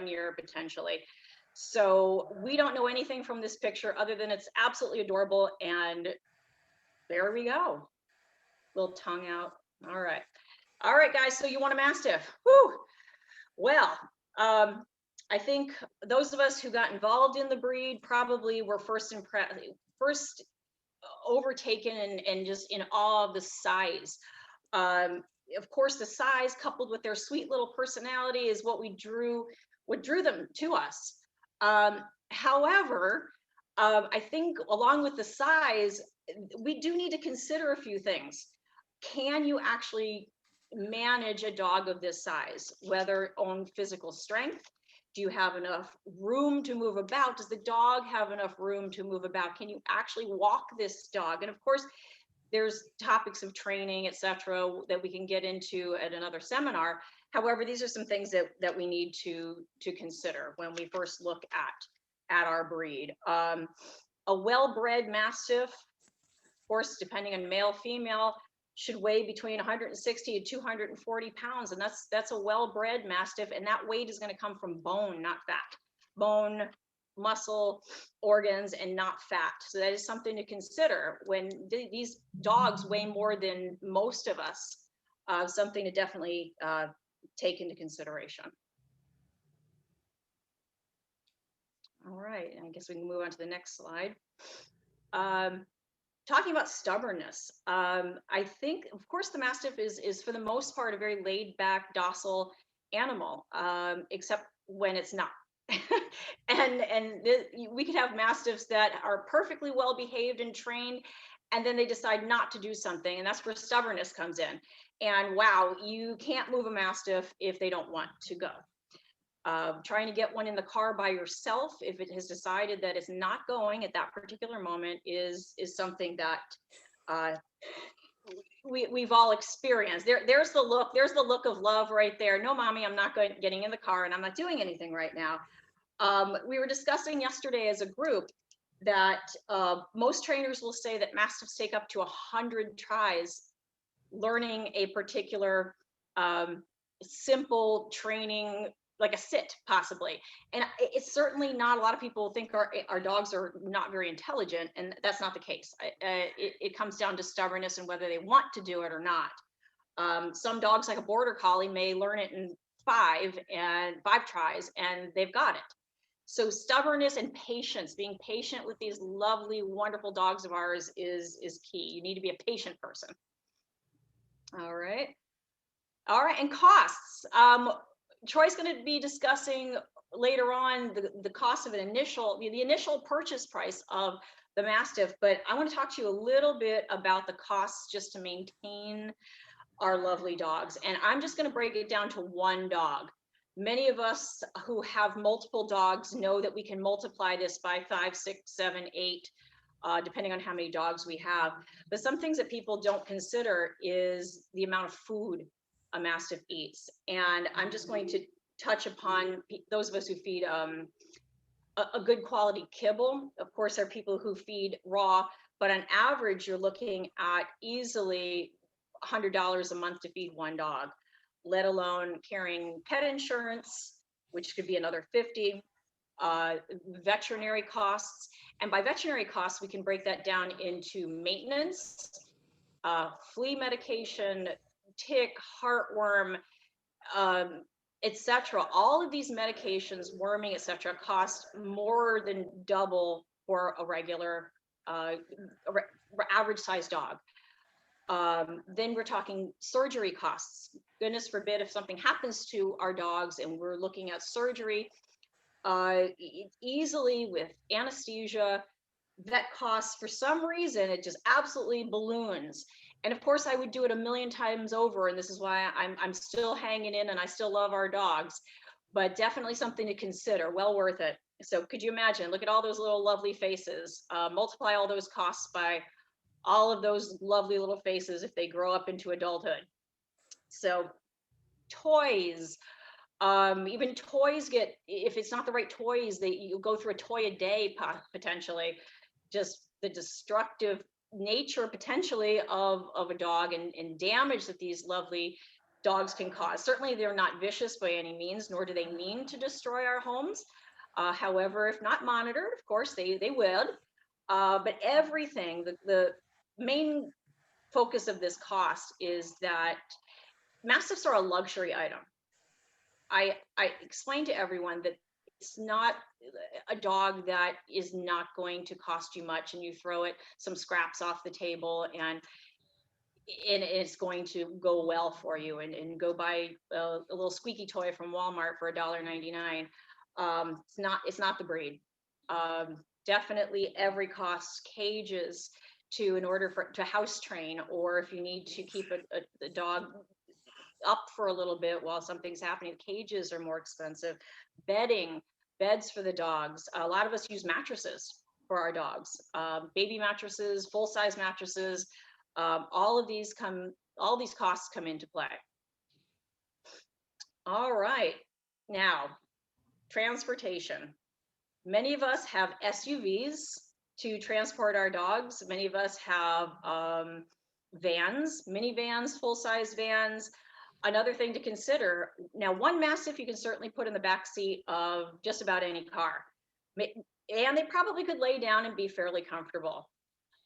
year potentially. So we don't know anything from this picture other than it's absolutely adorable. And there we go. Little tongue out. All right. All right, guys. So you want a Mastiff? Whew. Well, I think those of us who got involved in the breed probably were first overtaken and just in awe of the size. Of course, the size coupled with their sweet little personality is what drew them to us. However, I think along with the size, we do need to consider a few things. Can you actually manage a dog of this size, whether on physical strength? Do you have enough room to move about? Does the dog have enough room to move about? Can you actually walk this dog? And of course, there's topics of training, etc., that we can get into at another seminar. However, these are some things that we need to consider when we first look at our breed. A well-bred Mastiff, of course, depending on male, female, should weigh between 160 to 240 pounds. And that's a well-bred Mastiff. And that weight is going to come from bone, not fat. Bone, muscle, organs, and not fat. So that is something to consider when these dogs weigh more than most of us. Something to definitely take into consideration. All right, I guess we can move on to the next slide. Talking about stubbornness, I think, of course, the Mastiff is for the most part a very laid-back, docile animal, except when it's not. We could have Mastiffs that are perfectly well behaved and trained, and then they decide not to do something, and that's where stubbornness comes in. And wow, you can't move a Mastiff if they don't want to go. Trying to get one in the car by yourself, if it has decided that it's not going at that particular moment, is something that we've all experienced. There's the look of love right there. No, mommy, I'm not getting in the car, and I'm not doing anything right now. We were discussing yesterday as a group that most trainers will say that Mastiffs take up to 100 tries learning a particular simple training, like a sit, possibly. And it's certainly not, a lot of people think our dogs are not very intelligent, and that's not the case. It comes down to stubbornness and whether they want to do it or not. Some dogs, like a border collie, may learn it in five tries, and they've got it. So stubbornness and patience, being patient with these lovely, wonderful dogs of ours is key. You need to be a patient person. All right. And costs. Troy's going to be discussing later on the cost of the initial purchase price of the Mastiff, but I want to talk to you a little bit about the costs just to maintain our lovely dogs. And I'm just going to break it down to one dog. Many of us who have multiple dogs know that we can multiply this by 5, 6, 7, 8, depending on how many dogs we have. But some things that people don't consider is the amount of food a Mastiff eats. And I'm just going to touch upon those of us who feed a good quality kibble. Of course, there are people who feed raw, but on average, you're looking at easily $100 a month to feed one dog, let alone carrying pet insurance, which could be another $50, veterinary costs. And by veterinary costs, we can break that down into maintenance, flea medication, tick, heartworm, etc. All of these medications, worming, etc., cost more than double for a regular average sized dog. Then we're talking surgery costs. Goodness forbid if something happens to our dogs and we're looking at surgery, easily with anesthesia, vet costs, for some reason, it just absolutely balloons. And of course, I would do it a million times over, and this is why I'm still hanging in, and I still love our dogs, but definitely something to consider, well worth it. So could you imagine, look at all those little lovely faces, multiply all those costs by all of those lovely little faces if they grow up into adulthood. So toys, even toys get, if it's not the right toys, you go through a toy a day potentially. Just the destructive nature potentially of a dog and damage that these lovely dogs can cause. Certainly they're not vicious by any means, nor do they mean to destroy our homes. However, if not monitored, of course they would. But everything, the main focus of this cost is that Mastiffs are a luxury item. I explain to everyone that it's not a dog that is not going to cost you much, and you throw it some scraps off the table and it's going to go well for you, and go buy a little squeaky toy from Walmart for $1.99. It's not the breed. Definitely every cost, cages in order to house train, or if you need to keep a dog up for a little bit while something's happening, cages are more expensive. Beds for the dogs. A lot of us use mattresses for our dogs, baby mattresses, full-size mattresses. All these costs come into play. All right, now transportation. Many of us have SUVs to transport our dogs. Many of us have vans, minivans, full-size vans. Another thing to consider, now one Mastiff you can certainly put in the back seat of just about any car, and they probably could lay down and be fairly comfortable.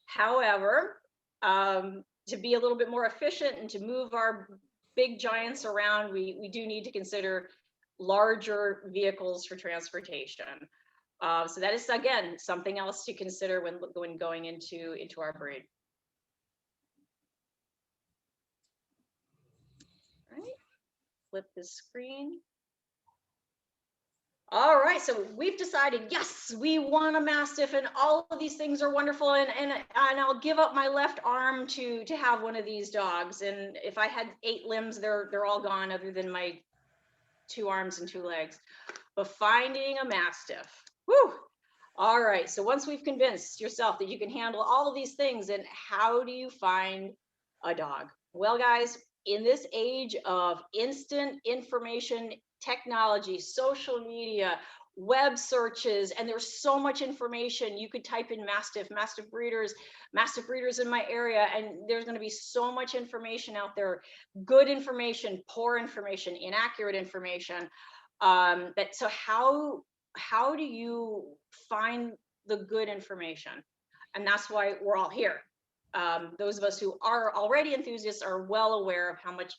However, to be a little bit more efficient and to move our big giants around, we do need to consider larger vehicles for transportation. So that is, again, something else to consider when going into our breed. All right, flip this screen. All right, so we've decided, yes, we want a Mastiff, and all of these things are wonderful, and I'll give up my left arm to have one of these dogs. And if I had 8 limbs, they're all gone, other than my 2 arms and 2 legs. But finding a Mastiff, whew. All right, so once we've convinced yourself that you can handle all of these things, and how do you find a dog? Well, guys, in this age of instant information technology, social media, web searches, and there's so much information. You could type in Mastiff breeders in my area, and there's going to be so much information out there. Good information, poor information, inaccurate information. So how do you find the good information? And that's why we're all here. Those of us who are already enthusiasts are well aware of how much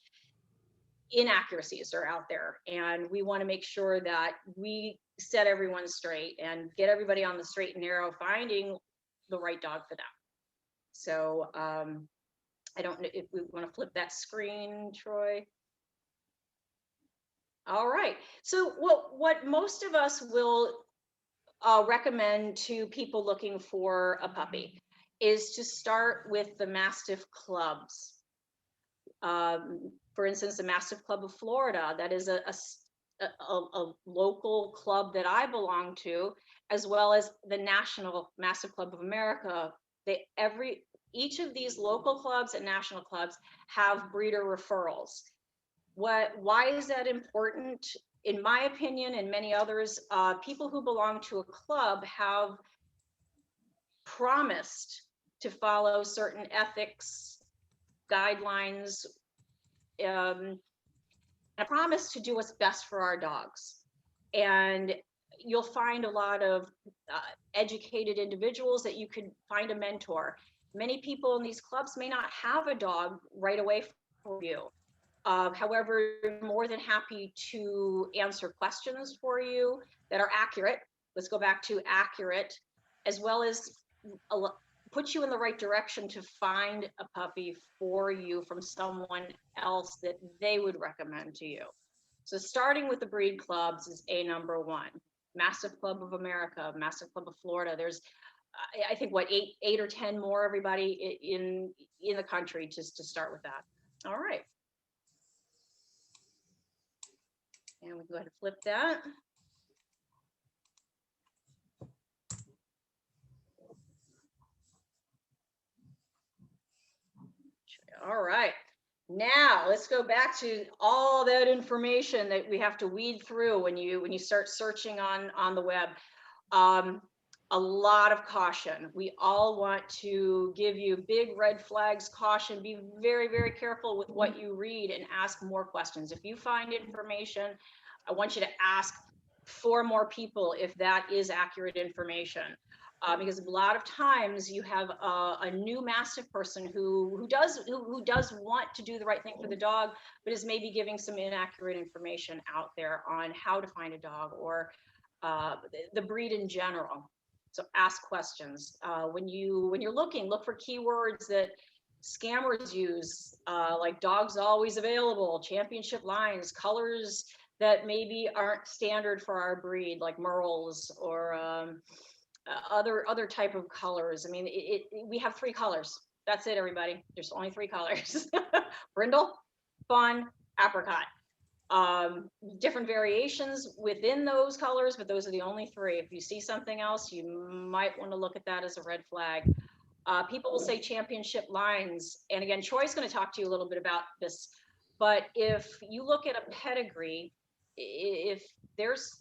inaccuracies are out there, and we want to make sure that we set everyone straight and get everybody on the straight and narrow, finding the right dog for them. So I don't know if we want to flip that screen, Troy. All right, so what most of us will recommend to people looking for a puppy is to start with the Mastiff clubs. For instance, the Mastiff Club of Florida, that is a local club that I belong to, as well as the National Mastiff Club of America. Each of these local clubs and national clubs have breeder referrals. Why is that important? In my opinion, and many others, people who belong to a club have promised to follow certain ethics guidelines, and a promise to do what's best for our dogs. And you'll find a lot of educated individuals that you could find a mentor. Many people in these clubs may not have a dog right away for you. However, more than happy to answer questions for you that are accurate. Let's go back to accurate, as well as put you in the right direction to find a puppy for you from someone else that they would recommend to you. So starting with the breed clubs is number 1. Mastiff Club of America, Mastiff Club of Florida. There's, I think, what, eight or 10 more, everybody in the country, just to start with that. All right. And we'll go ahead and flip that. All right. Now let's go back to all that information that we have to weed through when you start searching on the web. a lot of caution. We all want to give you big red flags, caution. Be very, very careful with what you read and ask more questions. If you find information, I want you to ask 4 more people if that is accurate information. Because a lot of times you have a new mastiff person who does want to do the right thing for the dog, but is maybe giving some inaccurate information out there on how to find a dog, or the breed in general. So ask questions. When you're looking, look for keywords that scammers use, like dogs always available, championship lines, colors that maybe aren't standard for our breed, like merles, or other type of colors. I mean, we have 3 colors. That's it, everybody. There's only 3 colors: brindle, fawn, apricot. Different variations within those colors, but those are the only 3. If you see something else, you might want to look at that as a red flag. People will say championship lines, and again, Troy's going to talk to you a little bit about this, but if you look at a pedigree, if there's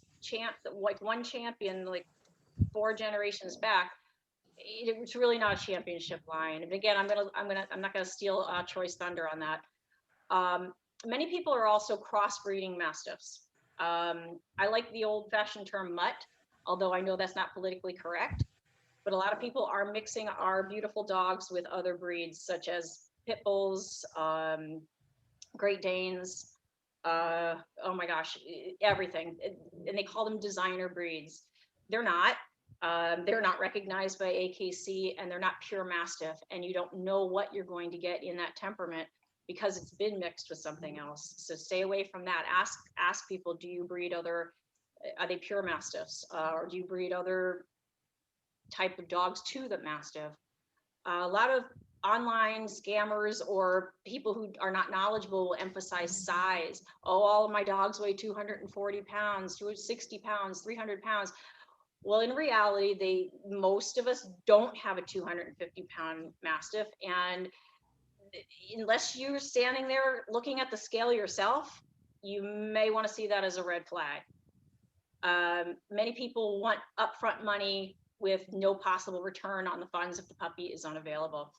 like one champion like 4 generations back, it's really not a championship line. And again, I'm not gonna steal Troy's thunder on that. Many people are also crossbreeding mastiffs. I like the old-fashioned term mutt, although I know that's not politically correct. But a lot of people are mixing our beautiful dogs with other breeds, such as pit bulls, Great Danes. Oh my gosh, everything. And they call them designer breeds. They're not. They're not recognized by AKC, and they're not pure mastiff. And you don't know what you're going to get in that temperament because it's been mixed with something else. So stay away from that. Ask people, do you breed other, are they pure mastiffs? Or do you breed other type of dogs to the mastiff? A lot of online scammers or people who are not knowledgeable will emphasize size. Oh, all of my dogs weigh 240 pounds, 260 pounds, 300 pounds. Well, in reality, most of us don't have a 250-pound mastiff, and unless you're standing there looking at the scale yourself, you may want to see that as a red flag. Many people want upfront money with no possible return on the funds if the puppy is unavailable.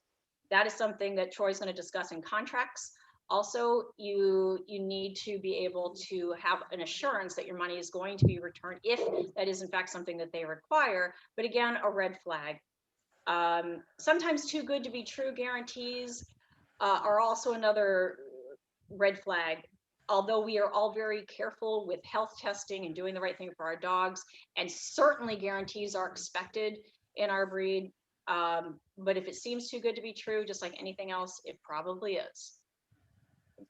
That is something that Troy's going to discuss in contracts. Also, you need to be able to have an assurance that your money is going to be returned if that is in fact something that they require. But again, a red flag. Sometimes too good to be true guarantees are also another red flag. Although we are all very careful with health testing and doing the right thing for our dogs, and certainly guarantees are expected in our breed, but if it seems too good to be true, just like anything else, it probably is.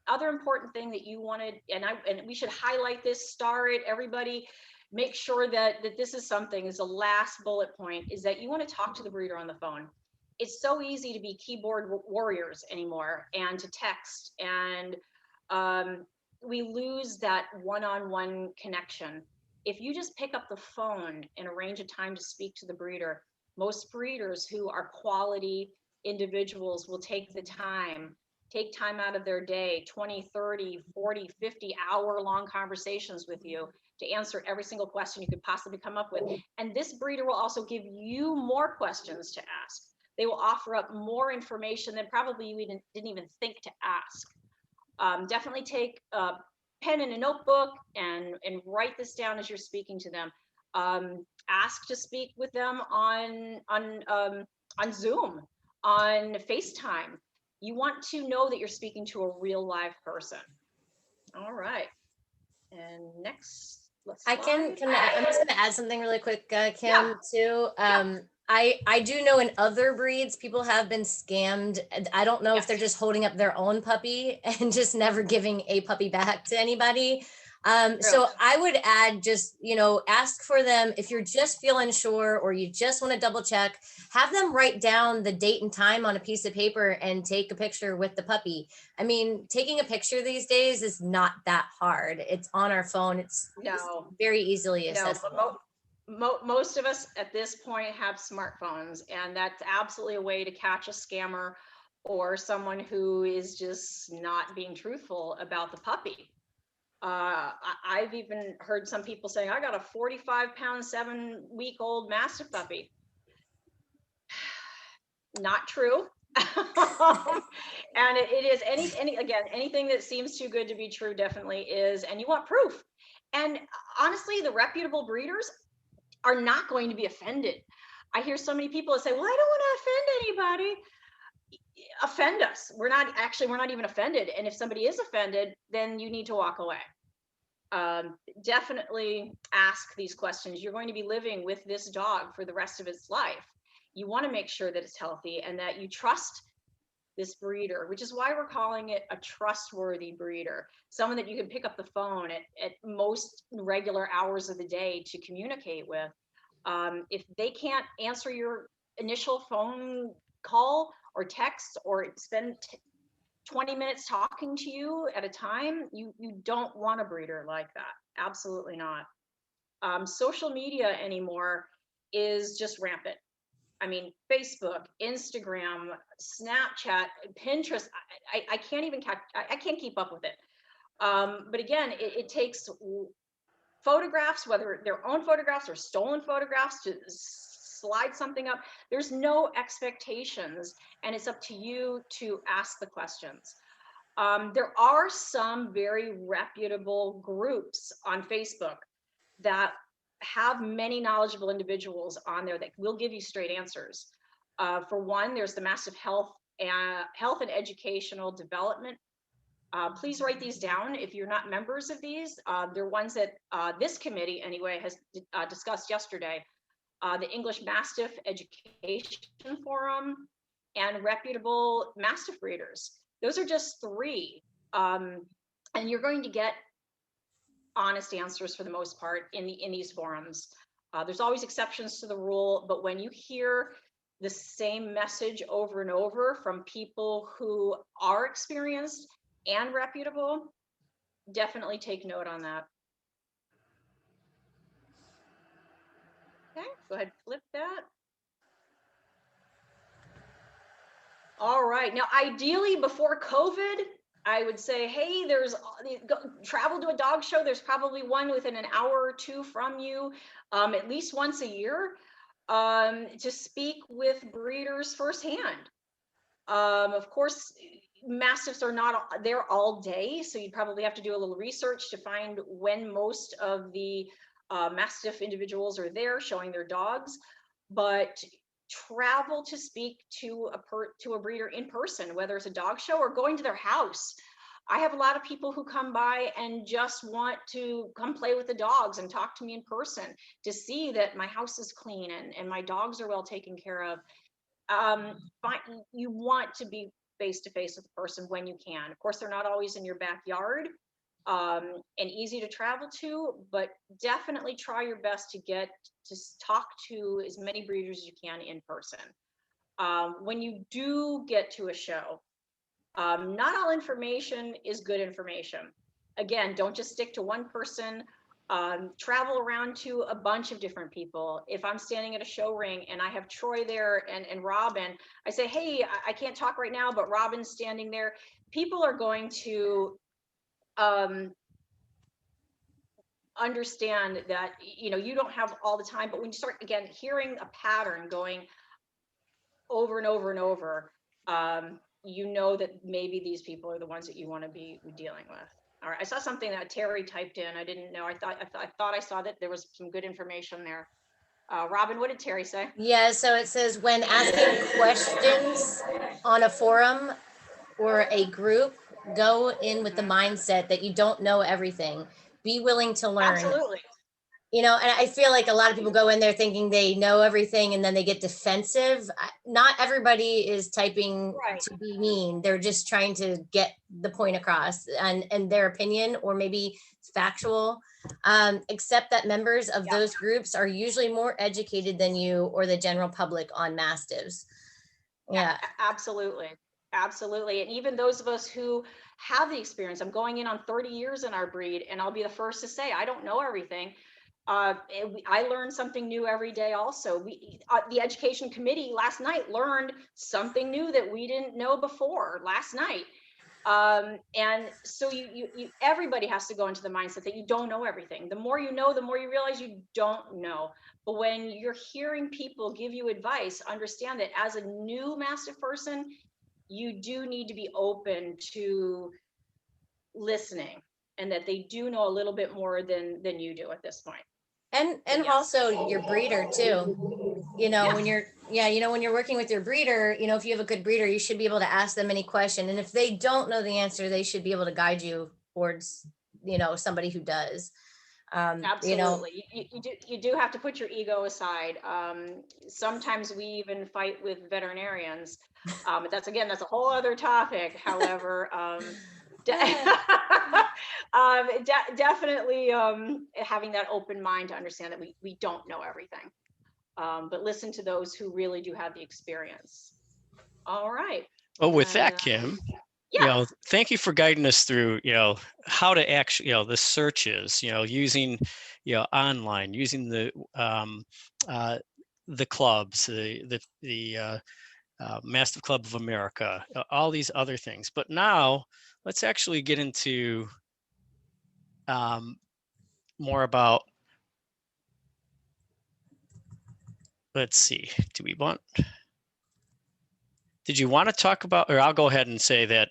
Other important thing that you wanted, and we should highlight this, star it, everybody, make sure that this is something, is the last bullet point, is that you want to talk to the breeder on the phone. It's so easy to be keyboard warriors anymore and to text, and we lose that one-on-one connection. If you just pick up the phone and arrange a time to speak to the breeder, most breeders who are quality individuals will take time out of their day, 20, 30, 40, 50 hour-long conversations with you to answer every single question you could possibly come up with. And this breeder will also give you more questions to ask. They will offer up more information than probably you didn't even think to ask. Definitely take a pen and a notebook and write this down as you're speaking to them. Ask to speak with them on Zoom, on FaceTime. You want to know that you're speaking to a real live person. All right. And next, I'm just going to add something really quick, Kim, too. I do know in other breeds, people have been scammed. I don't know if they're just holding up their own puppy and just never giving a puppy back to anybody. So I would add, just, ask for them. If you're just feeling sure, or you just want to double check, have them write down the date and time on a piece of paper and take a picture with the puppy. I mean, taking a picture these days is not that hard. It's on our phone. It's very easily accessible. Most of us at this point have smartphones, and that's absolutely a way to catch a scammer or someone who is just not being truthful about the puppy. I've even heard some people saying, I got a 45-pound, 7-week-old Mastiff puppy. Not true. And it is anything that seems too good to be true definitely is, and you want proof. And honestly, the reputable breeders are not going to be offended. I hear so many people that say, well, I don't want to offend anybody. Offend us. We're not even offended. And if somebody is offended, then you need to walk away. Definitely ask these questions. You're going to be living with this dog for the rest of its life. You want to make sure that it's healthy and that you trust this breeder, which is why we're calling it a trustworthy breeder, someone that you can pick up the phone at most regular hours of the day to communicate with. If they can't answer your initial phone call or text or spend 20 minutes talking to you at a time, you don't want a breeder like that. Absolutely not. Social media anymore is just rampant. I mean, Facebook, Instagram, Snapchat, Pinterest, I can't even I can't keep up with it. But again, it takes photographs, whether their own photographs or stolen photographs, to slide something up. There's no expectations, and it's up to you to ask the questions. There are some very reputable groups on Facebook that have many knowledgeable individuals on there that will give you straight answers. For one, there's the Mastiff Health and Educational Development. Please write these down if you're not members of these. They're ones that this committee anyway has discussed yesterday. The English Mastiff Education Forum and Reputable Mastiff Breeders. Those are just 3. And you're going to get honest answers for the most part in these forums. There's always exceptions to the rule, but when you hear the same message over and over from people who are experienced and reputable, definitely take note on that. Okay, go ahead, flip that. All right, now ideally before COVID, I would say, hey, travel to a dog show. There's probably one within an hour or 2 from you, at least once a year, to speak with breeders firsthand. Of course, Mastiffs are not there all day, so you'd probably have to do a little research to find when most of the Mastiff individuals are there showing their dogs. But travel to speak to a breeder in person, whether it's a dog show or going to their house. I have a lot of people who come by and just want to come play with the dogs and talk to me in person to see that my house is clean and my dogs are well taken care of. You want to be face to face with the person when you can. Of course, they're not always in your backyard and easy to travel to, but definitely try your best to talk to as many breeders as you can in person. When you do get to a show, not all information is good information. Again, don't just stick to one person. Travel around to a bunch of different people. If I'm standing at a show ring and I have Troy there and Robin, I say, hey, I can't talk right now, but Robin's standing there. People are going to understand that, you don't have all the time, but when you start, again, hearing a pattern going over and over and over, you know that maybe these people are the ones that you want to be dealing with. All right, I saw something that Terry typed in. I didn't know. I thought I saw that there was some good information there. Robin, what did Terry say? Yeah, so it says when asking questions on a forum or a group, go in with the mindset that you don't know everything. Be willing to learn. Absolutely. And I feel like a lot of people go in there thinking they know everything and then they get defensive. Not everybody is typing to be mean. They're just trying to get the point across and their opinion, or maybe factual. Except that members of those groups are usually more educated than you or the general public on Mastiffs. Yeah, absolutely. Absolutely. And even those of us who have the experience, I'm going in on 30 years in our breed, and I'll be the first to say, I don't know everything. I learn something new every day also. The education committee last night learned something new that we didn't know before last night. And so everybody has to go into the mindset that you don't know everything. The more you know, the more you realize you don't know. But when you're hearing people give you advice, understand that as a new Mastiff person, you do need to be open to listening, and that they do know a little bit more than you do at this point. And Yes. also your breeder too. Yeah. When you're, when you're working with your breeder, if you have a good breeder, you should be able to ask them any question. And if they don't know the answer, they should be able to guide you towards, somebody who does. Absolutely. You do have to put your ego aside. Sometimes we even fight with veterinarians. But that's a whole other topic. However, definitely having that open mind to understand that we don't know everything. But listen to those who really do have the experience. All right. Well, with And that, Kim, yeah. thank you for guiding us through, how to actually, the searches, using, online, using the clubs, the Mastiff Club of America, all these other things. But now let's actually get into more about, let's see, did you want to talk about, or I'll go ahead and say that,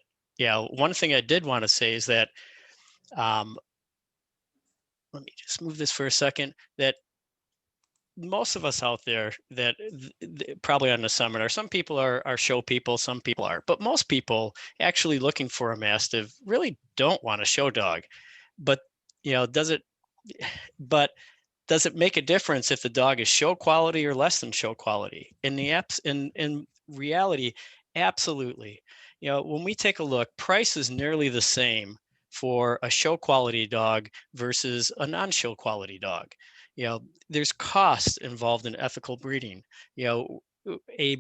one thing I did want to say is that, let me just move this for a second, that most of us out there that probably on the seminar, some people are show people, some people are, but most people actually looking for a Mastiff really don't want a show dog. But, but does it make a difference if the dog is show quality or less than show quality? In reality, absolutely. When we take a look, price is nearly the same for a show quality dog versus a non-show quality dog. There's cost involved in ethical breeding. A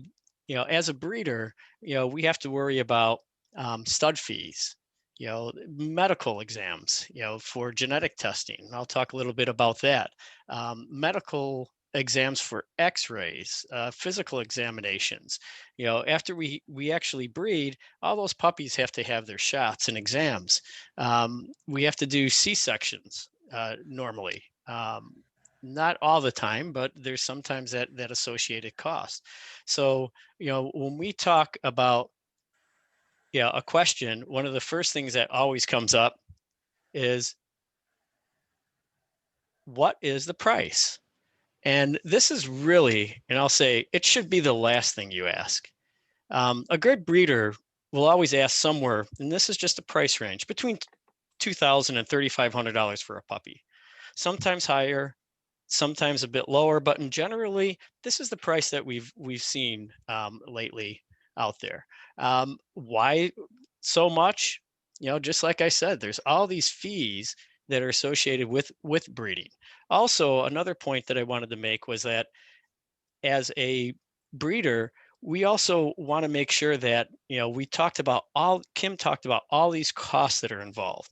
as a breeder, we have to worry about stud fees, medical exams, for genetic testing. I'll talk a little bit about that. Medical exams for x-rays, physical examinations. After we actually breed, all those puppies have to have their shots and exams. We have to do C-sections normally. Not all the time, but there's sometimes that associated cost. So, when we talk about a question, one of the first things that always comes up is, what is the price? And this is really, and I'll say, it should be the last thing you ask. A good breeder will always ask somewhere, and this is just a price range, between $2,000 and $3,500 for a puppy. Sometimes higher, sometimes a bit lower, but generally, this is the price that we've seen lately out there. Why so much? Just like I said, there's all these fees that are associated with breeding. Also, another point that I wanted to make was that as a breeder, we also want to make sure that Kim talked about all these costs that are involved.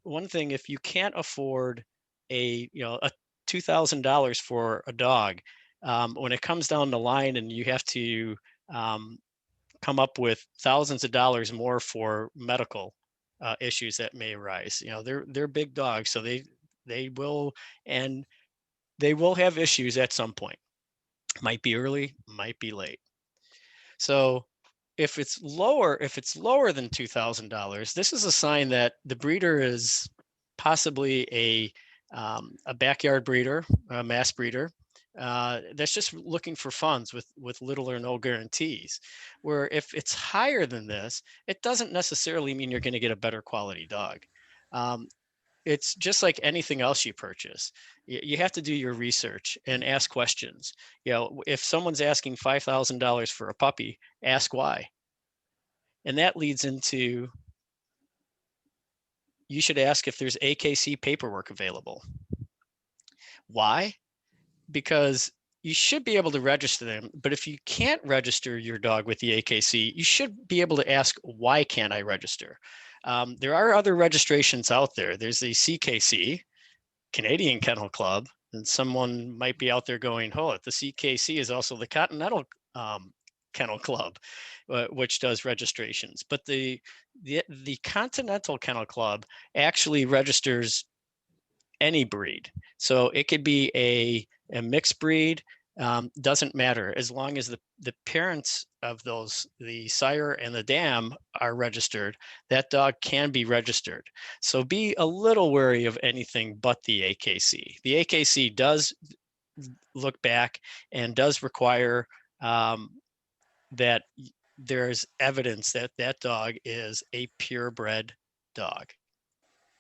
One thing, if you can't afford a $2,000 for a dog, when it comes down the line and you have to come up with thousands of dollars more for medical issues that may arise, they're big dogs, so they will, and they will have issues at some point. Might be early, might be late. So if it's lower than $2,000, this is a sign that the breeder is possibly a backyard breeder, a mass breeder, that's just looking for funds with little or no guarantees. Where if it's higher than this, it doesn't necessarily mean you're going to get a better quality dog. It's just like anything else you purchase. You have to do your research and ask questions. If someone's asking $5,000 for a puppy, ask why. And that leads into, you should ask if there's AKC paperwork available. Why? Because you should be able to register them, but if you can't register your dog with the AKC, you should be able to ask, why can't I register? There are other registrations out there. There's the CKC, Canadian Kennel Club, and someone might be out there going, oh, the CKC is also the Continental Kennel Club, which does registrations. But the Continental Kennel Club actually registers any breed. So it could be a mixed breed, doesn't matter, as long as the parents of those, the sire and the dam, are registered, that dog can be registered. So be a little wary of anything but the AKC. The AKC does look back and does require that there's evidence that that dog is a purebred dog.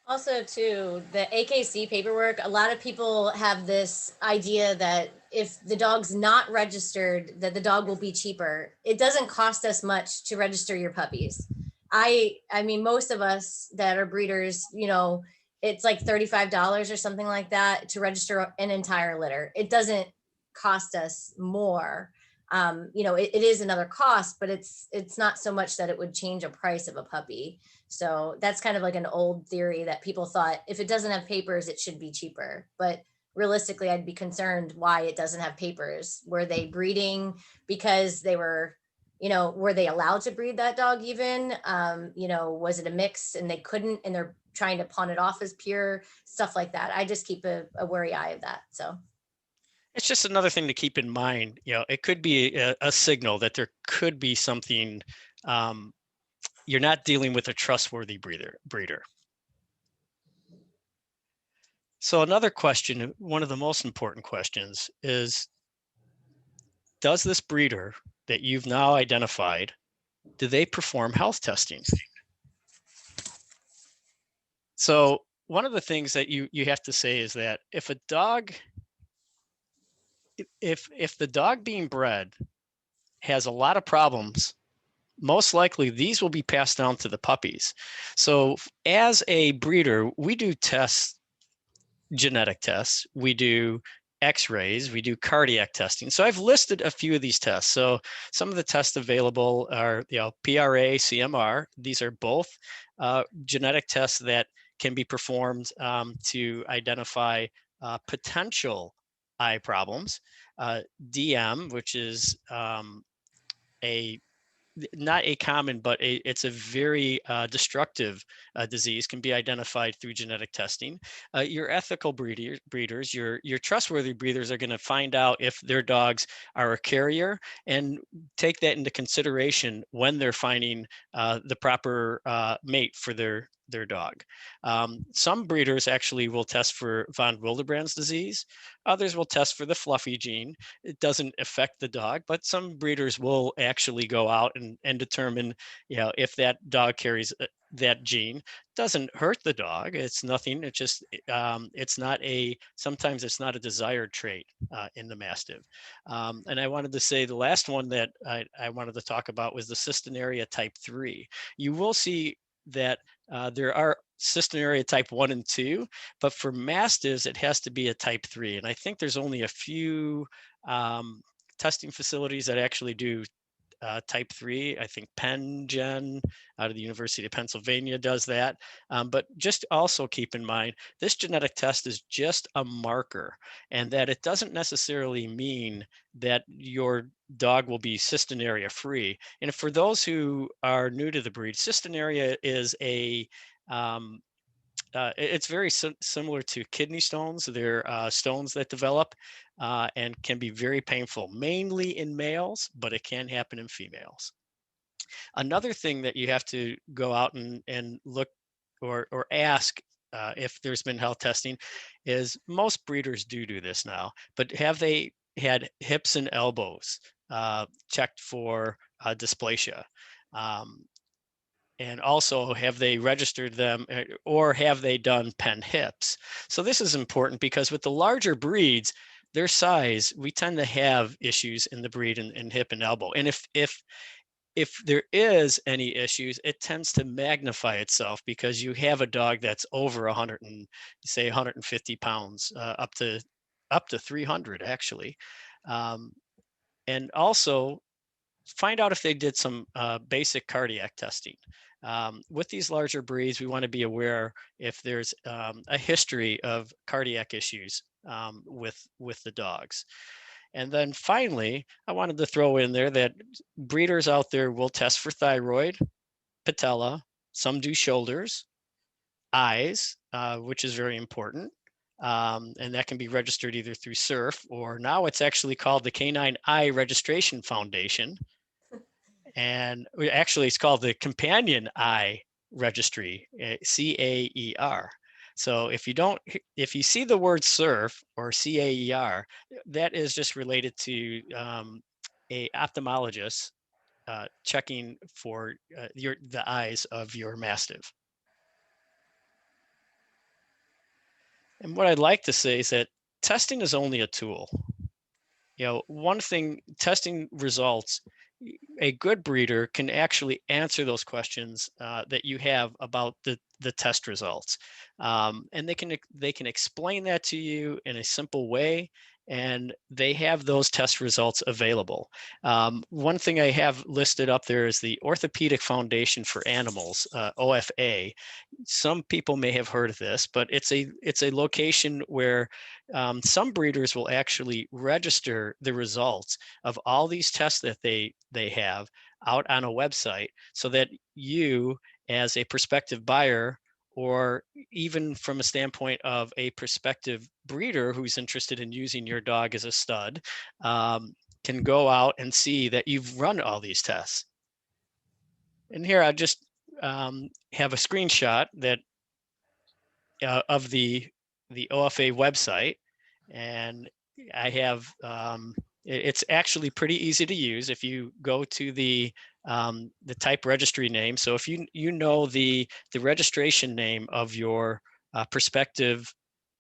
Also, too, the AKC paperwork, a lot of people have this idea that if the dog's not registered, that the dog will be cheaper. It doesn't cost us much to register your puppies. I mean, most of us that are breeders, you know, it's like $35 or something like that to register an entire litter. It doesn't cost us more. You know, it is another cost, but it's not so much that it would change a price of a puppy. So that's kind of like an old theory that people thought if it doesn't have papers, it should be cheaper. But realistically, I'd be concerned why it doesn't have papers. Were they breeding because they were, you know, were they allowed to breed that dog even? You know, was it a mix and they couldn't and they're trying to pawn it off as pure, stuff like that. I just keep a wary eye of that. So It's just another thing to keep in mind. You know, it could be a signal that there could be something. You're not dealing with a trustworthy breeder. So another question, one of the most important questions, is, does this breeder that you've now identified, do they perform health testing? So one of the things that you have to say is that if a dog, if the dog being bred has a lot of problems, most likely these will be passed down to the puppies. So as a breeder, we do tests, genetic tests, we do x-rays, we do cardiac testing. So I've listed a few of these tests. So some of the tests available are, you know, PRA, CMR. These are both genetic tests that can be performed to identify potential eye problems. DM, which is a not a common, but it's a very destructive disease, can be identified through genetic testing. Your ethical breeders, your trustworthy breeders are going to find out if their dogs are a carrier and take that into consideration when they're finding the proper mate for their dog. Some breeders actually will test for von Willebrand's disease. Others will test for the fluffy gene. It doesn't affect the dog, but some breeders will actually go out and determine, you know, if that dog carries that gene. Doesn't hurt the dog. It's nothing. It's just, it's not a, sometimes it's not a desired trait in the Mastiff. And I wanted to say the last one that I wanted to talk about was the cystinuria type 3. You will see that there are cystinuria type 1 and 2, but for Mastiffs, it has to be a type 3. And I think there's only a few testing facilities that actually do type 3. I think PennGen out of the University of Pennsylvania does that. But just also keep in mind, this genetic test is just a marker, and that it doesn't necessarily mean that your dog will be cystinuria free. And for those who are new to the breed, cystinuria is a it's very similar to kidney stones. They're stones that develop and can be very painful, mainly in males, but it can happen in females. Another thing that you have to go out and look or ask if there's been health testing is, most breeders do this now, but have they had hips and elbows checked for dysplasia? And also, have they registered them, or have they done pen hips? So this is important because with the larger breeds, their size, we tend to have issues in the breed in hip and elbow. And if there is any issues, it tends to magnify itself because you have a dog that's over 100 and say 150 pounds, up to 300 actually. And also, find out if they did some basic cardiac testing. With these larger breeds, we want to be aware if there's a history of cardiac issues with the dogs. And then finally, I wanted to throw in there that breeders out there will test for thyroid, patella, some do shoulders, eyes, which is very important. And that can be registered either through SURF, or now it's actually called the Canine Eye Registration Foundation. And actually it's called the Companion Eye Registry, CAER. So if you see the word SURF or CAER, that is just related to a ophthalmologist checking for the eyes of your Mastiff. And what I'd like to say is that testing is only a tool. One thing, testing results, a good breeder can actually answer those questions that you have about the test results. And they can explain that to you in a simple way, and they have those test results available. One thing I have listed up there is the Orthopedic Foundation for Animals, OFA. Some people may have heard of this, but it's a location where some breeders will actually register the results of all these tests that they have out on a website, so that you, as a prospective buyer, or even from a standpoint of a prospective breeder who's interested in using your dog as a stud, can go out and see that you've run all these tests. And here I just have a screenshot that of the OFA website, and I have it's actually pretty easy to use if you go to the type registry name. So if you know the registration name of your prospective,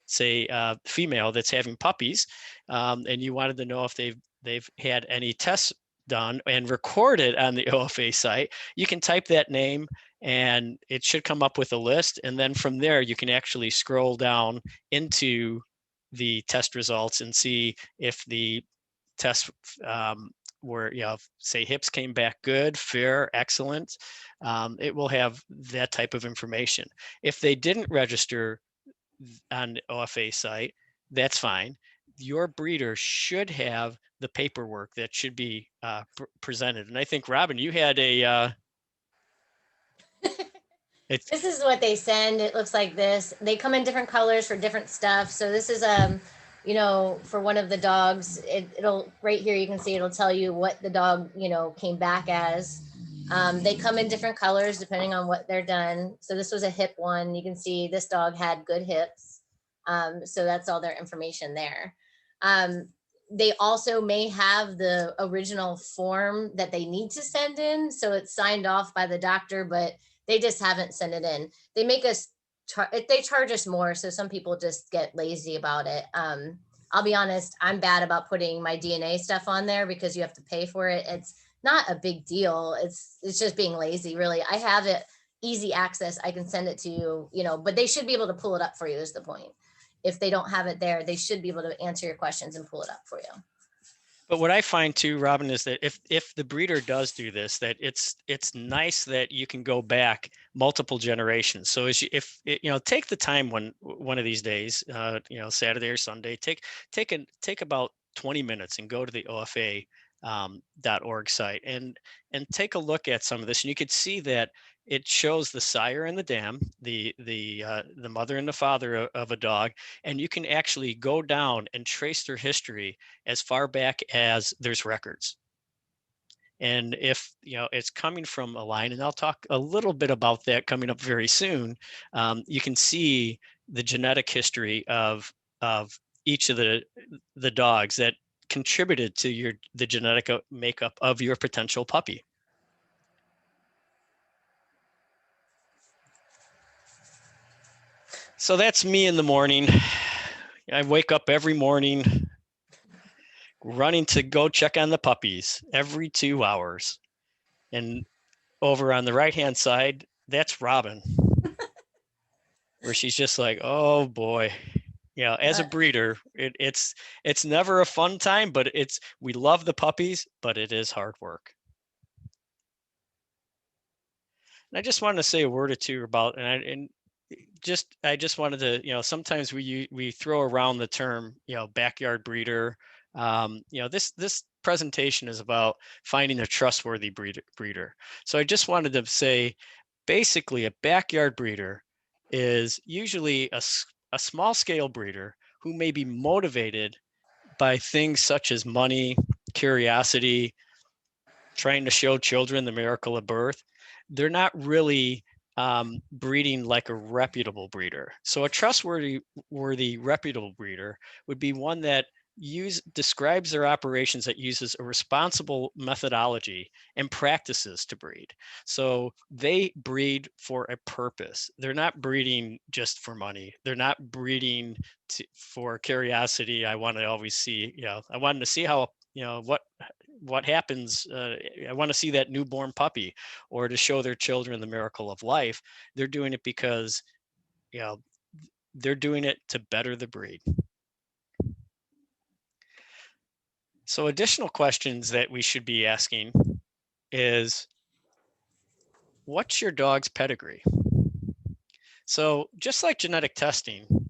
say, female that's having puppies, and you wanted to know if they've had any tests done and recorded on the OFA site, you can type that name and it should come up with a list. And then from there, you can actually scroll down into the test results and see if the tests were, say hips came back good, fair, excellent. It will have that type of information. If they didn't register on the OFA site, that's fine. Your breeder should have the paperwork that should be presented. And I think, Robin, you had a this is what they send. It looks like this. They come in different colors for different stuff. So this is for one of the dogs, it'll right here, you can see it'll tell you what the dog, came back as. They come in different colors depending on what they're done. So this was a hip one. You can see this dog had good hips. So that's all their information there. They also may have the original form that they need to send in. So it's signed off by the doctor, but they just haven't sent it in. They make us, they charge us more. So some people just get lazy about it. I'll be honest, I'm bad about putting my DNA stuff on there because you have to pay for it. It's not a big deal. It's just being lazy, really. I have it easy access. I can send it to you, but they should be able to pull it up for you is the point. If they don't have it there, they should be able to answer your questions and pull it up for you. But what I find too, Robin, is that if the breeder does do this, that it's nice that you can go back multiple generations. So take the time one of these days, Saturday or Sunday, take about 20 minutes and go to the OFA.org site and take a look at some of this, and you could see that it shows the sire and the dam, the mother and the father of a dog, and you can actually go down and trace their history as far back as there's records. And if it's coming from a line, and I'll talk a little bit about that coming up very soon, you can see the genetic history of each of the dogs that contributed to the genetic makeup of your potential puppy. So that's me in the morning. I wake up every morning running to go check on the puppies every 2 hours. And over on the right-hand side, that's Robin, where she's just like, oh boy. As a breeder, it's never a fun time, but we love the puppies, but it is hard work. And I just wanted to say a word or two about, I just wanted to, sometimes we throw around the term, backyard breeder, This presentation is about finding a trustworthy breeder. So I just wanted to say, basically, a backyard breeder is usually a small scale breeder who may be motivated by things such as money, curiosity, trying to show children the miracle of birth. They're not really breeding like a reputable breeder. So a trustworthy, reputable breeder would be one that describes their operations, that uses a responsible methodology and practices to breed. So they breed for a purpose. They're not breeding just for money. They're not breeding for curiosity. I want to always see, I wanted to see how, what happens. I want to see that newborn puppy, or to show their children the miracle of life. They're doing it because, you know, they're doing it to better the breed. So additional questions that we should be asking is, what's your dog's pedigree? So just like genetic testing,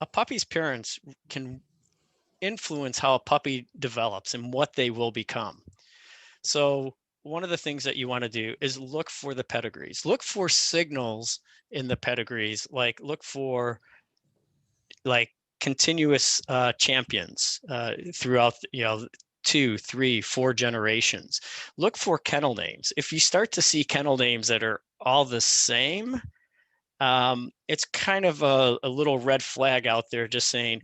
a puppy's parents can influence how a puppy develops and what they will become. So one of the things that you want to do is look for the pedigrees. Look for signals in the pedigrees, like look for like continuous champions throughout, 2, 3, 4 generations. Look for kennel names. If you start to see kennel names that are all the same, it's kind of a little red flag out there, just saying,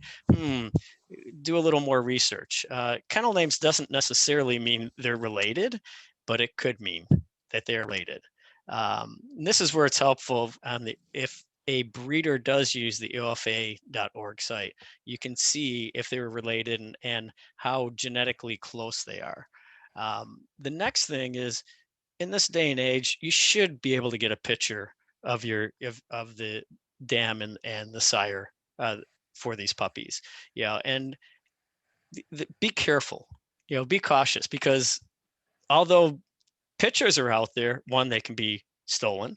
do a little more research. Kennel names doesn't necessarily mean they're related, but it could mean that they're related. This is where it's helpful if a breeder does use the OFA.org site, you can see if they're related and how genetically close they are. The next thing is, in this day and age, you should be able to get a picture of the dam and the sire for these puppies. And be careful, be cautious, because although pictures are out there, one, they can be stolen.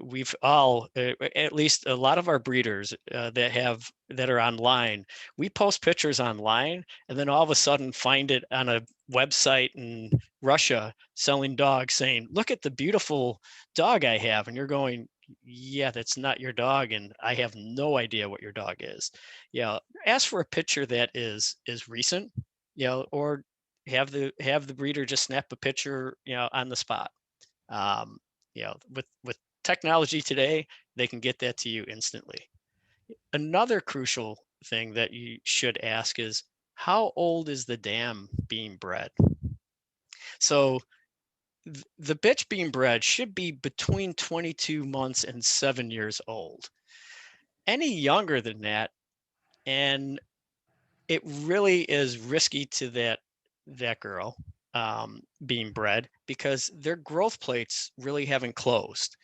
We've all, at least a lot of our breeders that are online, we post pictures online and then all of a sudden find it on a website in Russia selling dogs, saying, look at the beautiful dog I have. And you're going, yeah, that's not your dog. And I have no idea what your dog is. Ask for a picture that is recent, or have the breeder just snap a picture, on the spot. With technology today, they can get that to you instantly. Another crucial thing that you should ask is, how old is the dam being bred? So the bitch being bred should be between 22 months and 7 years old. Any younger than that, and it really is risky to that girl being bred, because their growth plates really haven't closed.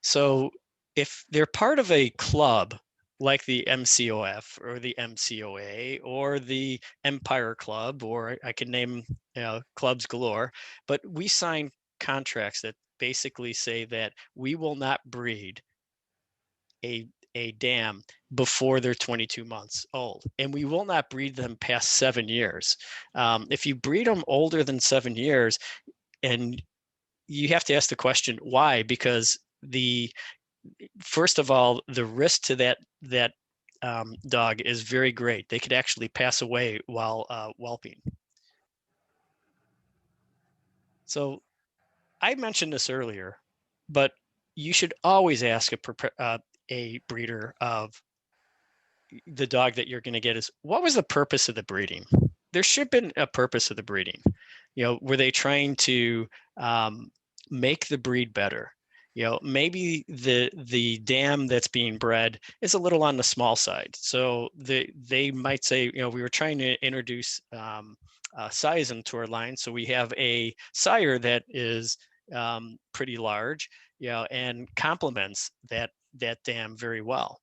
So if they're part of a club like the MCOF or the MCOA or the Empire Club, or I can name clubs galore, but we sign contracts that basically say that we will not breed a dam before they're 22 months old, and we will not breed them past 7 years. If you breed them older than 7 years, and you have to ask the question why, because first of all, the risk to that dog is very great. They could actually pass away while whelping. So I mentioned this earlier, but you should always ask a breeder of the dog that you're going to get is, what was the purpose of the breeding? There should have been a purpose of the breeding. Were they trying to make the breed better? Maybe the dam that's being bred is a little on the small side. So they might say, we were trying to introduce size into our line. So we have a sire that is pretty large, and complements that dam very well.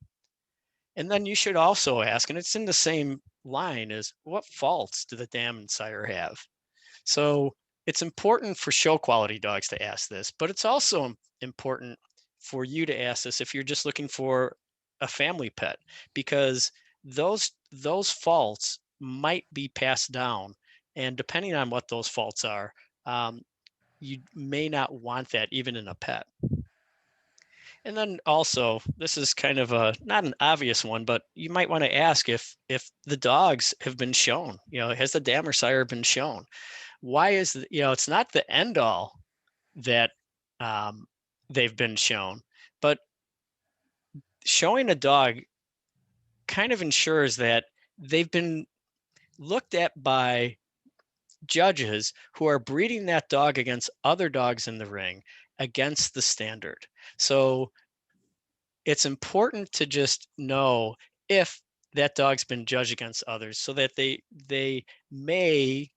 And then you should also ask, and it's in the same line, is what faults do the dam and sire have? So it's important for show quality dogs to ask this, but it's also important for you to ask this if you're just looking for a family pet, because those faults might be passed down. And depending on what those faults are, you may not want that even in a pet. And then also, this is kind of a not an obvious one, but you might want to ask if the dogs have been shown. Has the dam or sire been shown? Why is it's not the end all that they've been shown, but showing a dog kind of ensures that they've been looked at by judges who are breeding that dog against other dogs in the ring against the standard. So it's important to just know if that dog's been judged against others so that they may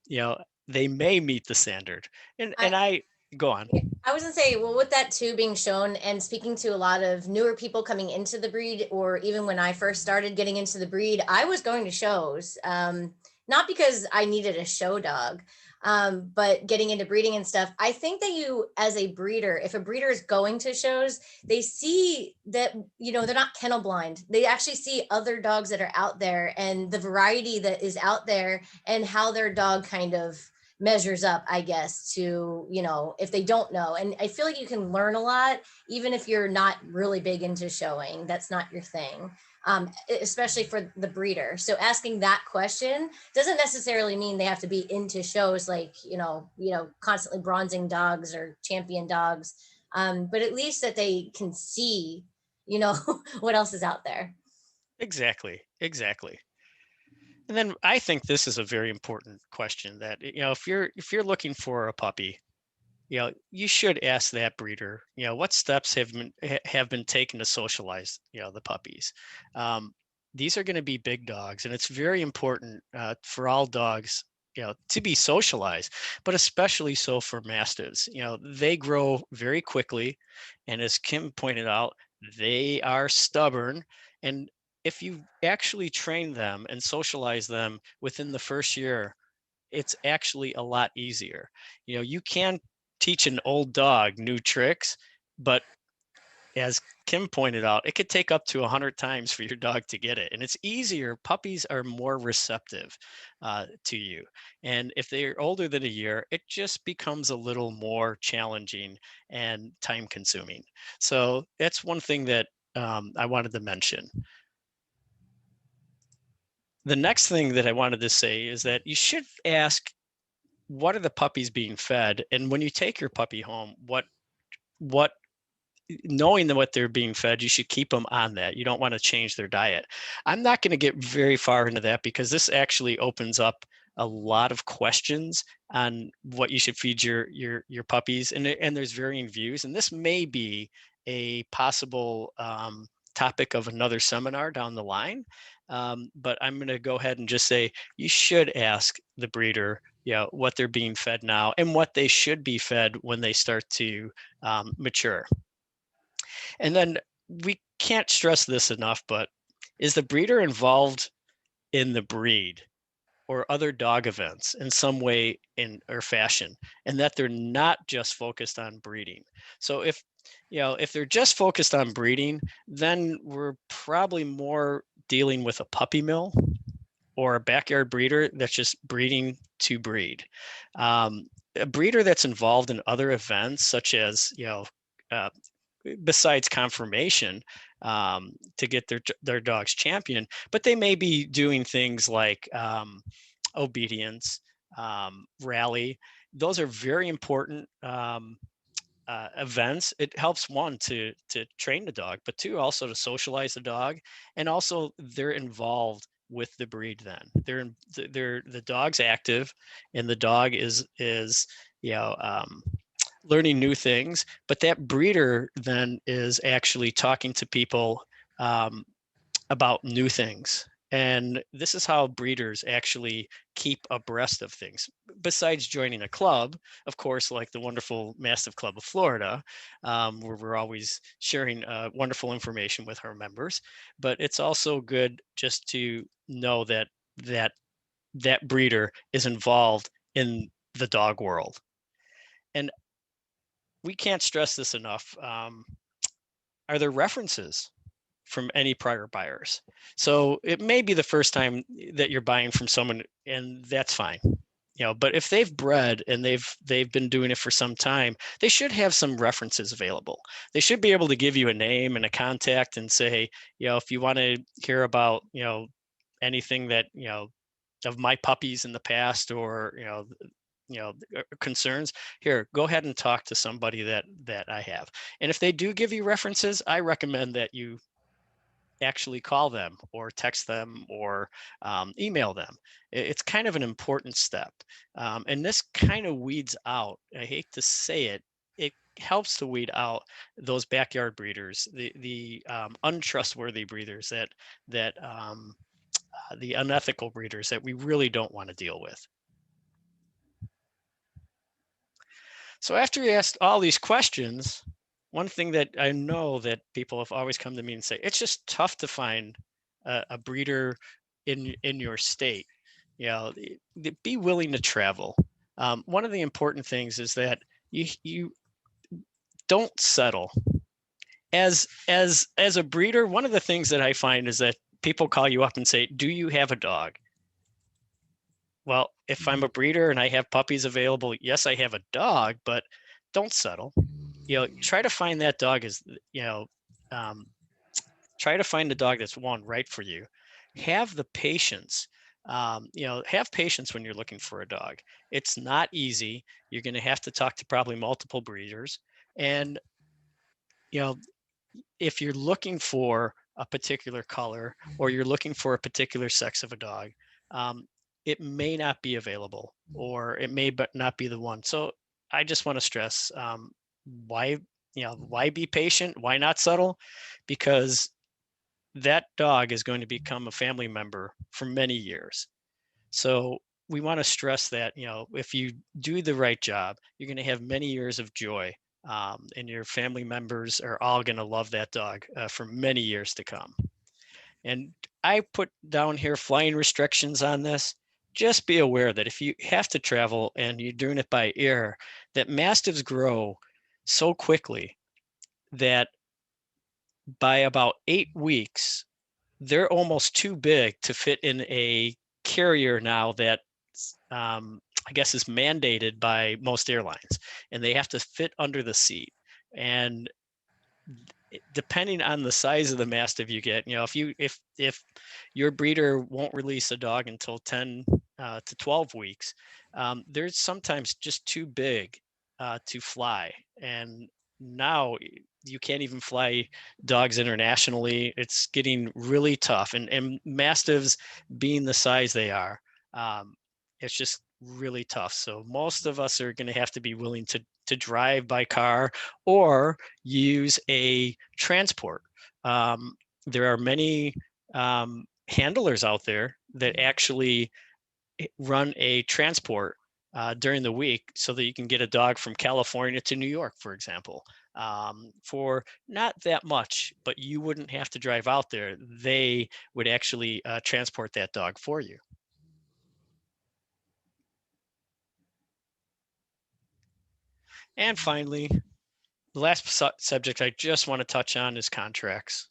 you know they may meet the standard. And I go on. Yeah, I was gonna say, well, with that too being shown and speaking to a lot of newer people coming into the breed, or even when I first started getting into the breed, I was going to shows, not because I needed a show dog, but getting into breeding and stuff. I think that you, as a breeder, if a breeder is going to shows, they see that, they're not kennel blind. They actually see other dogs that are out there and the variety that is out there and how their dog kind of measures up, I guess, to, if they don't know. And I feel like you can learn a lot, even if you're not really big into showing, that's not your thing, especially for the breeder. So asking that question doesn't necessarily mean they have to be into shows like, constantly bronzing dogs or champion dogs. But at least that they can see, what else is out there. Exactly. And then I think this is a very important question that, if you're looking for a puppy, you should ask that breeder, what steps have been taken to socialize, the puppies. These are going to be big dogs, and it's very important for all dogs, to be socialized, but especially so for mastiffs. They grow very quickly, and as Kim pointed out, they are stubborn. And if you actually train them and socialize them within the first year, it's actually a lot easier. You can teach an old dog new tricks, but as Kim pointed out, it could take up to 100 times for your dog to get it. And it's easier. Puppies are more receptive to you. And if they're older than a year, it just becomes a little more challenging and time consuming. So that's one thing that I wanted to mention. The next thing that I wanted to say is that you should ask, what are the puppies being fed? And when you take your puppy home, what knowing what they're being fed, you should keep them on that. You don't want to change their diet. I'm not going to get very far into that because this actually opens up a lot of questions on what you should feed your puppies, and there's varying views, and this may be a possible topic of another seminar down the line. But I'm going to go ahead and just say you should ask the breeder, what they're being fed now and what they should be fed when they start to mature. And then we can't stress this enough, but is the breeder involved in the breed or other dog events in some way or fashion, and that they're not just focused on breeding? So if they're just focused on breeding, then we're probably more dealing with a puppy mill or a backyard breeder that's just breeding to breed. A breeder that's involved in other events, such as uh, besides confirmation, to get their dog's champion, but they may be doing things like obedience, rally. Those are very important events. It helps, one, to train the dog, but two, also to socialize the dog, and also they're involved with the breed. Then the dog's active, and the dog is learning new things, but that breeder then is actually talking to people about new things. And this is how breeders actually keep abreast of things. Besides joining a club, of course, like the wonderful Mastiff Club of Florida, where we're always sharing wonderful information with our members. But it's also good just to know that breeder is involved in the dog world. And we can't stress this enough. Are there references from any prior buyers. So it may be the first time that you're buying from someone, and that's fine. But if they've bred and they've been doing it for some time, they should have some references available. They should be able to give you a name and a contact and say, if you want to hear about, anything that, of my puppies in the past, or, concerns, here, go ahead and talk to somebody that I have. And if they do give you references, I recommend that you actually call them or text them or email them. It's kind of an important step. And this kind of weeds out, I hate to say it, it helps to weed out those backyard breeders, the untrustworthy breeders, the unethical breeders that we really don't want to deal with. So after you asked all these questions, one thing that I know that people have always come to me and say, it's just tough to find a breeder in your state. Be willing to travel. One of the important things is that you don't settle. As a breeder, one of the things that I find is that people call you up and say, do you have a dog? Well, if I'm a breeder and I have puppies available, yes, I have a dog, but don't settle. Try to find that dog try to find the dog that's right for you. Have the patience. Have patience when you're looking for a dog. It's not easy. You're going to have to talk to probably multiple breeders. And, if you're looking for a particular color or you're looking for a particular sex of a dog, it may not be available, or it may not be the one. So I just want to stress, why be patient? Why not settle? Because that dog is going to become a family member for many years. So we want to stress that, if you do the right job, you're going to have many years of joy, and your family members are all going to love that dog for many years to come. And I put down here flying restrictions on this. Just be aware that if you have to travel and you're doing it by air, that mastiffs grow so quickly that by about 8 weeks, they're almost too big to fit in a carrier now that I guess is mandated by most airlines, and they have to fit under the seat. And depending on the size of the mastiff you get, if your breeder won't release a dog until 10 to 12 weeks, they're sometimes just too big to fly. And now you can't even fly dogs internationally. It's getting really tough. And mastiffs, being the size they are, it's just really tough. So most of us are going to have to be willing to drive by car or use a transport. There are many handlers out there that actually run a transport during the week so that you can get a dog from California to New York, for example, for not that much, but you wouldn't have to drive out there. They would actually transport that dog for you. And finally, the last subject I just want to touch on is contracts.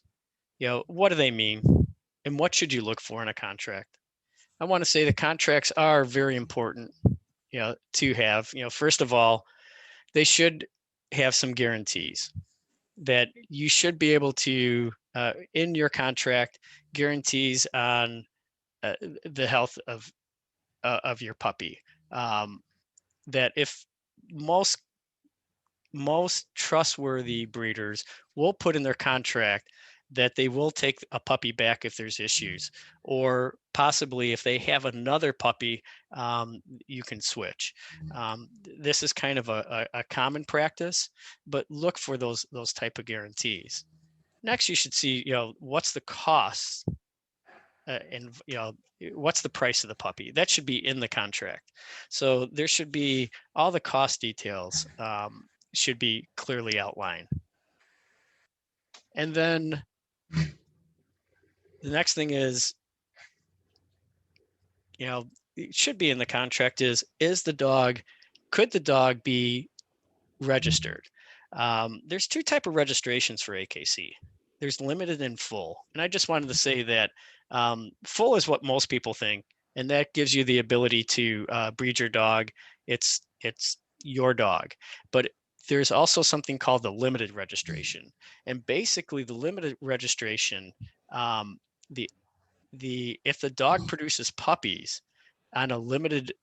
What do they mean? And what should you look for in a contract? I want to say the contracts are very important, to have. First of all, they should have some guarantees that you should be able to, in your contract, guarantees on the health of your puppy. That if most trustworthy breeders will put in their contract that they will take a puppy back if there's issues, or possibly if they have another puppy, you can switch. This is kind of a common practice, but look for those type of guarantees. Next, you should see, what's the cost, and what's the price of the puppy. That should be in the contract. So there should be all the cost details, should be clearly outlined. And then the next thing is, it should be in the contract is could the dog be registered? There's two type of registrations for AKC. there's limited and full. And I just wanted to say that full is what most people think, and that gives you the ability to breed your dog. It's your dog, but there's also something called the limited registration. And basically, the limited registration, um, the if the dog produces puppies on a limited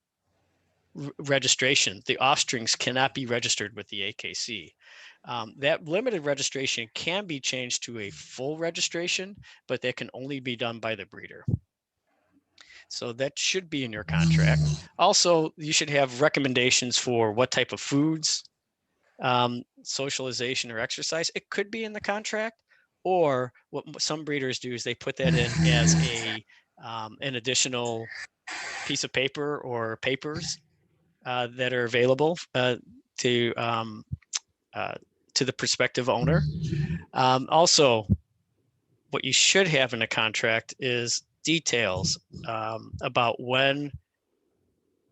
registration, the offsprings cannot be registered with the AKC. That limited registration can be changed to a full registration, but that can only be done by the breeder. So that should be in your contract. Also, you should have recommendations for what type of foods, socialization, or exercise. It could be in the contract, or what some breeders do is they put that in as an additional piece of paper or papers that are available to uh, to the prospective owner. Also, what you should have in a contract is details about when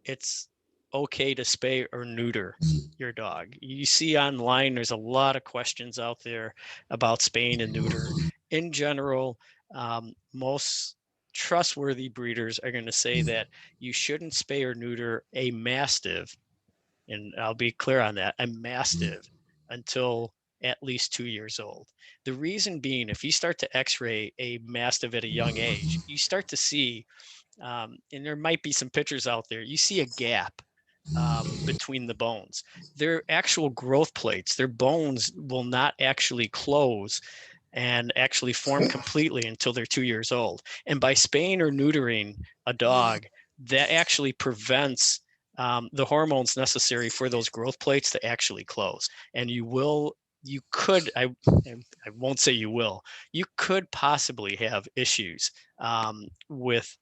it's okay to spay or neuter your dog. You see online, there's a lot of questions out there about spaying and neuter. In general, most trustworthy breeders are going to say that you shouldn't spay or neuter a mastiff, and I'll be clear on that, a mastiff, until at least 2 years old. The reason being, if you start to x-ray a mastiff at a young age, you start to see, and there might be some pictures out there, you see a gap between the bones. Their actual growth plates, their bones will not actually close and actually form completely until they're 2 years old. And by spaying or neutering a dog, that actually prevents the hormones necessary for those growth plates to actually close. And you could, I won't say you will, you could possibly have issues with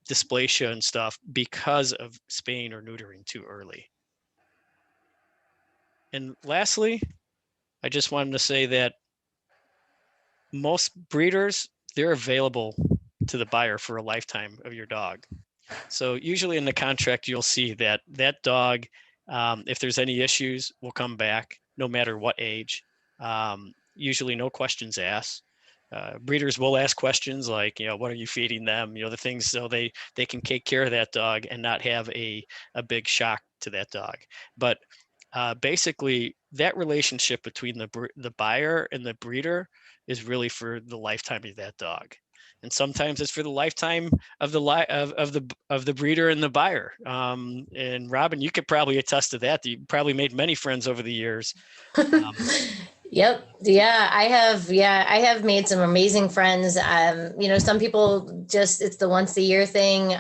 dysplasia and stuff because of spaying or neutering too early. And lastly, I just wanted to say that most breeders, they're available to the buyer for a lifetime of your dog. So usually in the contract, you'll see that that dog, if there's any issues, will come back no matter what age. Usually no questions asked. Breeders will ask questions like, what are you feeding them? The things, so they can take care of that dog and not have a big shock to that dog. But basically, that relationship between the buyer and the breeder is really for the lifetime of that dog, and sometimes it's for the lifetime of the breeder and the buyer. And Robin, you could probably attest to that. You probably made many friends over the years. Yep. Yeah, I have. Yeah, I have made some amazing friends. Some people just, it's the once a year thing.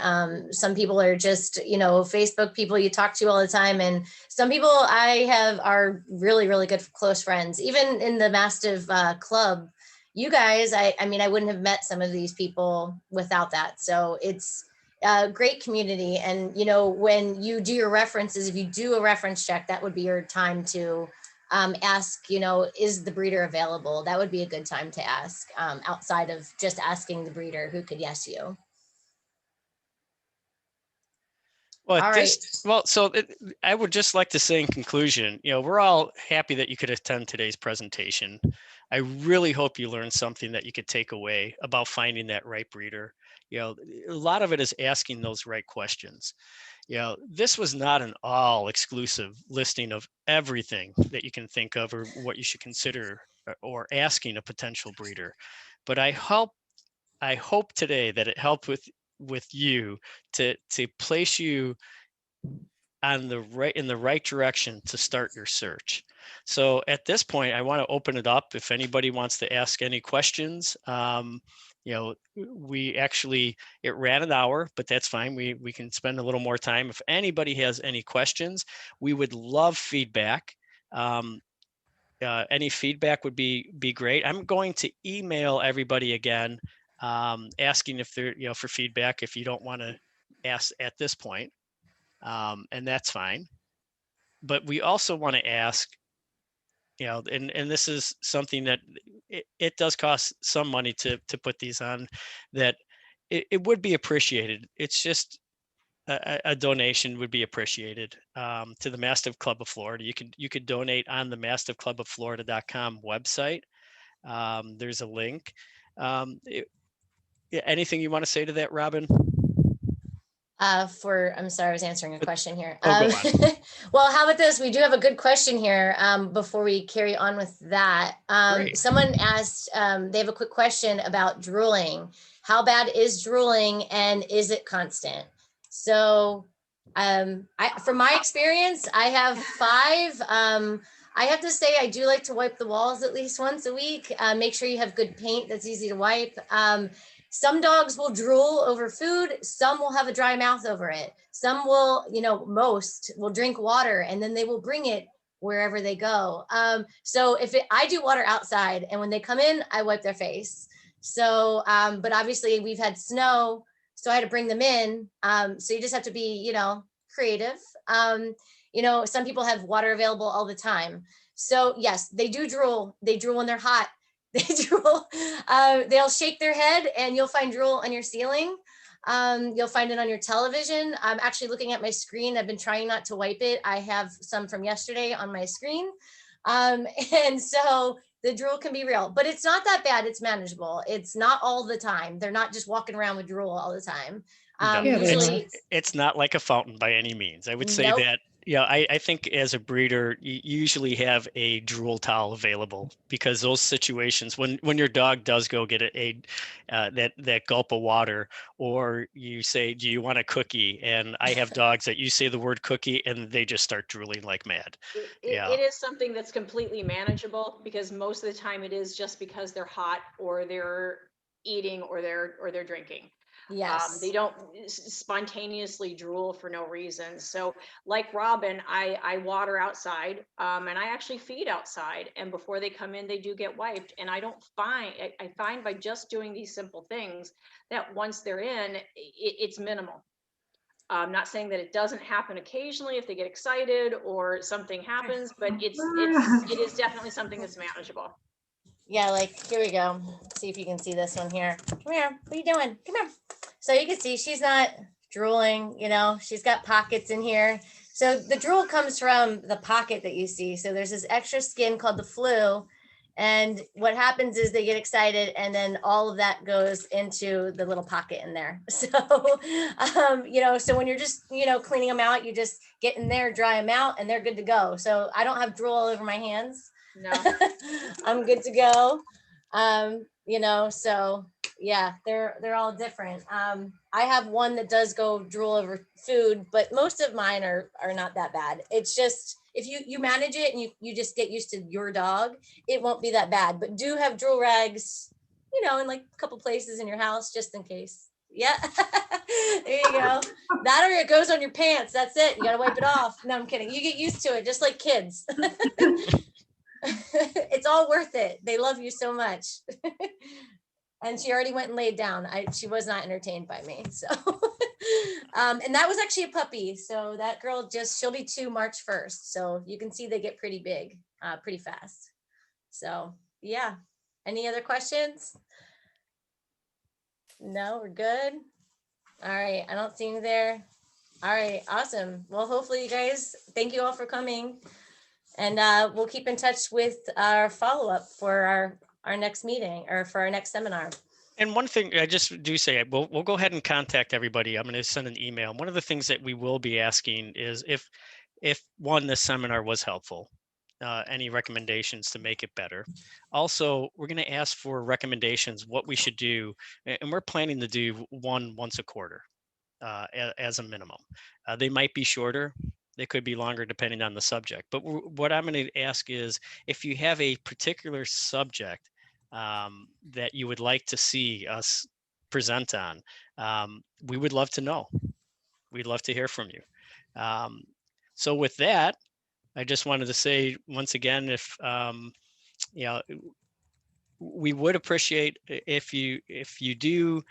Some people are just, Facebook people you talk to all the time. And some people are really, really good, close friends, even in the Mastiff club. You guys, I mean, I wouldn't have met some of these people without that. So it's a great community. And, when you do your references, if you do a reference check, that would be your time to ask, is the breeder available? That would be a good time to ask, outside of just asking the breeder who could yes you. Well, All right. I would just like to say in conclusion, we're all happy that you could attend today's presentation. I really hope you learned something that you could take away about finding that right breeder. A lot of it is asking those right questions. This was not an all exclusive listing of everything that you can think of or what you should consider or asking a potential breeder. But I hope today that it helped with you to place you in the right direction to start your search. So at this point, I want to open it up if anybody wants to ask any questions. It ran an hour, but that's fine. We can spend a little more time. If anybody has any questions, we would love feedback. Any feedback would be great. I'm going to email everybody again, asking if they're, for feedback, if you don't want to ask at this point. And that's fine. But we also want to ask, and this is something that it does cost some money to put these on, that it would be appreciated. It's just a donation would be appreciated to the Mastiff Club of Florida. You could donate on the mastiffclubofflorida.com website. There's a link. Anything you want to say to that, Robin? I'm sorry, I was answering a question here. Oh, go on. Well, how about this? We do have a good question here before we carry on with that. Great. Someone asked, they have a quick question about drooling. How bad is drooling and is it constant? So from my experience, I have 5. I have to say, I do like to wipe the walls at least once a week. Make sure you have good paint that's easy to wipe. Some dogs will drool over food. Some will have a dry mouth over it. Some will, most will drink water and then they will bring it wherever they go. So I do water outside, and when they come in, I wipe their face. So, but obviously we've had snow, so I had to bring them in. So you just have to be, creative. Some people have water available all the time. So yes, they do drool. They drool when they're hot. They drool. They'll shake their head and you'll find drool on your ceiling. You'll find it on your television. I'm actually looking at my screen. I've been trying not to wipe it. I have some from yesterday on my screen. And so the drool can be real, but it's not that bad. It's manageable. It's not all the time. They're not just walking around with drool all the time. No, Usually it's not like a fountain by any means. I would say Nope. that, I think as a breeder, you usually have a drool towel available, because those situations when your dog does go get that gulp of water, or you say, do you want a cookie? And I have dogs that you say the word cookie and they just start drooling like mad. It is something that's completely manageable, because most of the time it is just because they're hot or they're eating or they're drinking. Yes. They don't spontaneously drool for no reason. So like Robin, I water outside, and I actually feed outside, and before they come in, they do get wiped. And I find by just doing these simple things that once they're in, it's minimal. I'm not saying that it doesn't happen occasionally if they get excited or something happens, but it is definitely something that's manageable. Yeah, like here we go. Let's see if you can see this one here. Come here. What are you doing? Come here. So you can see she's not drooling, she's got pockets in here. So the drool comes from the pocket that you see. So there's this extra skin called the flu. And what happens is they get excited and then all of that goes into the little pocket in there. So, so when you're just, cleaning them out, you just get in there, dry them out, and they're good to go. So I don't have drool all over my hands. No. I'm good to go. So yeah, they're all different. I have one that does go drool over food, but most of mine are not that bad. It's just, if you manage it and you just get used to your dog, it won't be that bad. But do have drool rags, in like a couple places in your house, just in case. Yeah. There you go. That, or it goes on your pants. That's it. You got to wipe it off. No, I'm kidding. You get used to it, just like kids. It's all worth it. They love you so much. And she already went and laid down. She was not entertained by me. So, and that was actually a puppy. So that girl she'll be 2 March 1st. So you can see they get pretty big, pretty fast. So yeah. Any other questions? No, we're good. All right. I don't see you there. All right. Awesome. Well, hopefully you guys, thank you all for coming. And we'll keep in touch with our follow-up for our next meeting, or for our next seminar. And one thing I just do say, we'll go ahead and contact everybody. I'm going to send an email. One of the things that we will be asking is if one, this seminar was helpful, any recommendations to make it better. Also, we're going to ask for recommendations, what we should do. And we're planning to do one once a quarter as a minimum. They might be shorter. They could be longer depending on the subject. But what I'm going to ask is, if you have a particular subject that you would like to see us present on, we would love to know. We'd love to hear from you. So with that, I just wanted to say once again, if we would appreciate if you do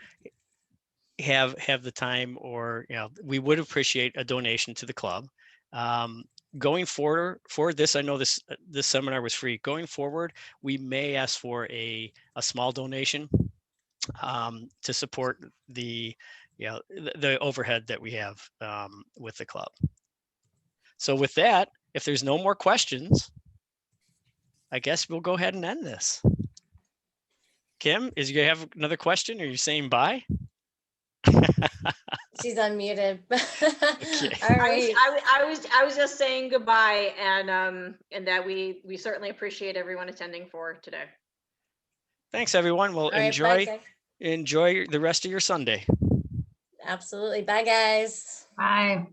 have the time, or we would appreciate a donation to the club. Going forward for this, I know this seminar was free. Going forward, we may ask for a small donation to support the overhead that we have with the club. So with that, if there's no more questions, I guess we'll go ahead and end this. Kim, you have another question? Are you saying bye? She's unmuted. Okay. All right. I was just saying goodbye, and that we certainly appreciate everyone attending for today. Thanks, everyone. Well, All right, bye, guys. enjoy the rest of your Sunday. Absolutely. Bye, guys. Bye.